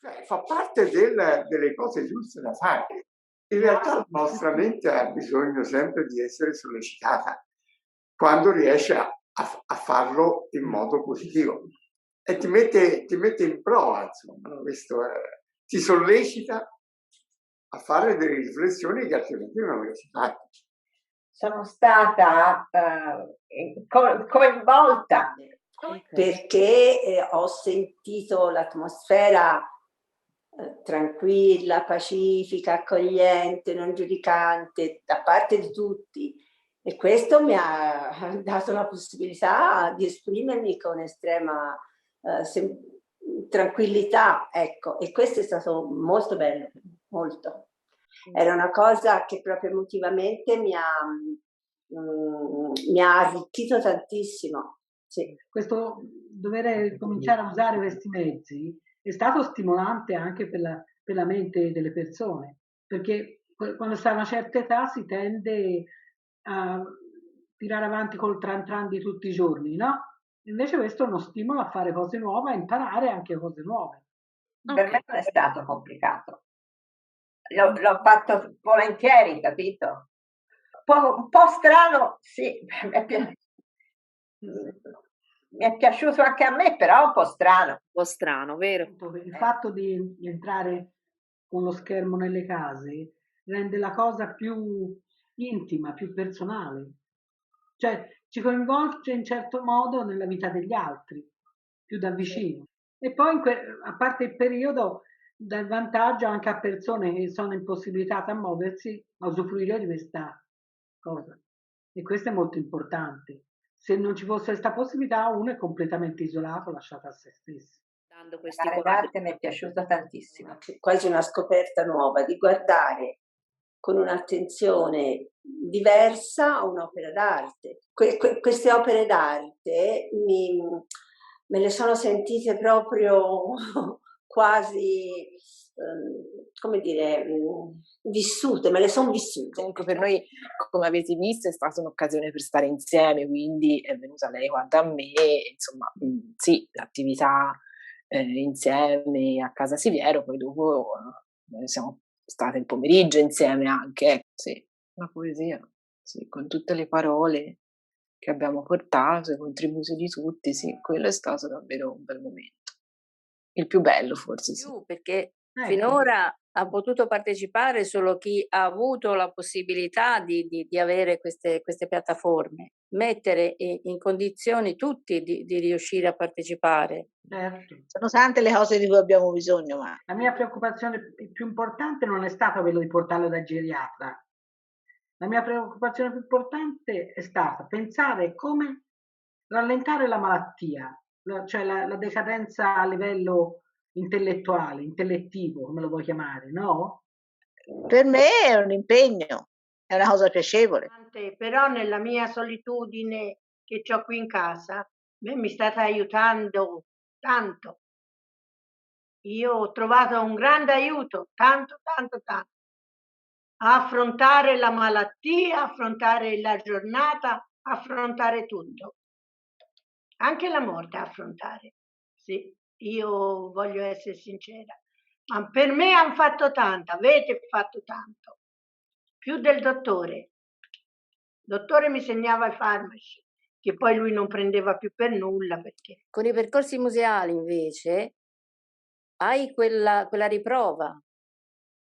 Cioè, fa parte delle cose giuste da fare. In realtà la nostra mente ha bisogno sempre di essere sollecitata quando riesce a farlo in modo positivo e ti mette in prova, insomma, no? Questo ti sollecita a fare delle riflessioni che altrimenti non avresti fatto. Sono stata coinvolta perché ho sentito l'atmosfera tranquilla, pacifica, accogliente, non giudicante da parte di tutti, e questo mi ha dato la possibilità di esprimermi con estrema tranquillità, ecco, e questo è stato molto bello, molto. Era una cosa che proprio emotivamente mi ha arricchito tantissimo. Sì. Questo dover cominciare a usare questi mezzi è stato stimolante anche per la mente delle persone, perché quando si ha una certa età si tende a tirare avanti col tran tran di tutti i giorni, no? Invece questo è uno stimolo a fare cose nuove, a imparare anche cose nuove. Per me non è stato complicato. L'ho fatto volentieri, capito? Un po' strano, sì, mi è piaciuto anche a me, però un po' strano. Un po' strano, vero? Il fatto di entrare con lo schermo nelle case rende la cosa più intima, più personale. Cioè ci coinvolge in certo modo nella vita degli altri, più da vicino. E poi, a parte il periodo, dà il vantaggio anche a persone che sono impossibilitate a muoversi, a usufruire di questa cosa. E questo è molto importante. Se non ci fosse questa possibilità, uno è completamente isolato, lasciato a se stesso. L'arte mi è piaciuta tantissimo. Quasi una scoperta nuova, di guardare con un'attenzione diversa un'opera d'arte. Queste opere d'arte me le sono sentite proprio quasi, come dire, vissute, me le sono vissute. Comunque per noi, come avete visto, è stata un'occasione per stare insieme, quindi è venuta lei qua da me, insomma, sì, l'attività insieme a Casa Siviero, poi dopo siamo state il pomeriggio insieme anche, sì, una poesia, sì, con tutte le parole che abbiamo portato, i contributi di tutti, sì, quello è stato davvero un bel momento. Il più bello forse, sì. Perché finora ha potuto partecipare solo chi ha avuto la possibilità di avere queste piattaforme, mettere in condizioni tutti di riuscire a partecipare. Certo. Sono tante le cose di cui abbiamo bisogno, ma la mia preoccupazione più importante non è stata quella di portarlo da geriatra. La mia preoccupazione più importante è stata pensare come rallentare la malattia, cioè la decadenza a livello intellettuale, intellettivo, come lo vuoi chiamare, no? Per me è un impegno, è una cosa piacevole. Però nella mia solitudine che ho qui in casa, mi state aiutando tanto. Io ho trovato un grande aiuto, tanto, tanto, tanto. A affrontare la malattia, affrontare la giornata, affrontare tutto. Anche la morte a affrontare. Sì, io voglio essere sincera. Ma per me hanno fatto tanto, avete fatto tanto. Più del dottore. Il dottore mi segnava i farmaci, che poi lui non prendeva più per nulla. Perché... Con i percorsi museali invece hai quella riprova.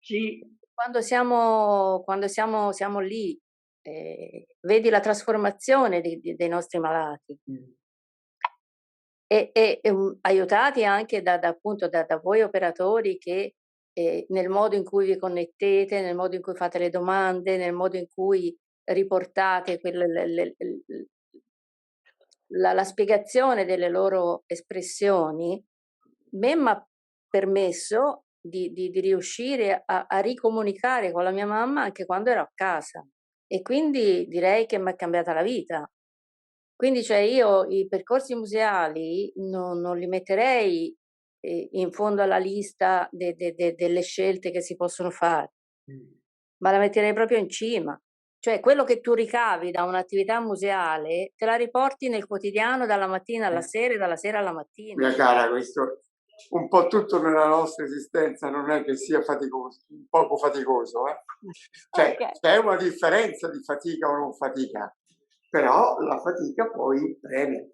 Sì. Quando siamo lì, vedi la trasformazione dei nostri malati. E aiutati anche appunto da voi operatori che nel modo in cui vi connettete, nel modo in cui fate le domande, nel modo in cui riportate la spiegazione delle loro espressioni, mi ha permesso di riuscire a ricomunicare con la mia mamma anche quando ero a casa, e quindi direi che mi è cambiata la vita. Quindi cioè io i percorsi museali non li metterei in fondo alla lista delle scelte che si possono fare, ma la metterei proprio in cima. Cioè quello che tu ricavi da un'attività museale te la riporti nel quotidiano dalla mattina alla sera e dalla sera alla mattina. Mia cara, questo un po' tutto nella nostra esistenza non è che sia faticoso, poco faticoso. Cioè, Ok. c'è una differenza di fatica o non fatica, però la fatica poi premia.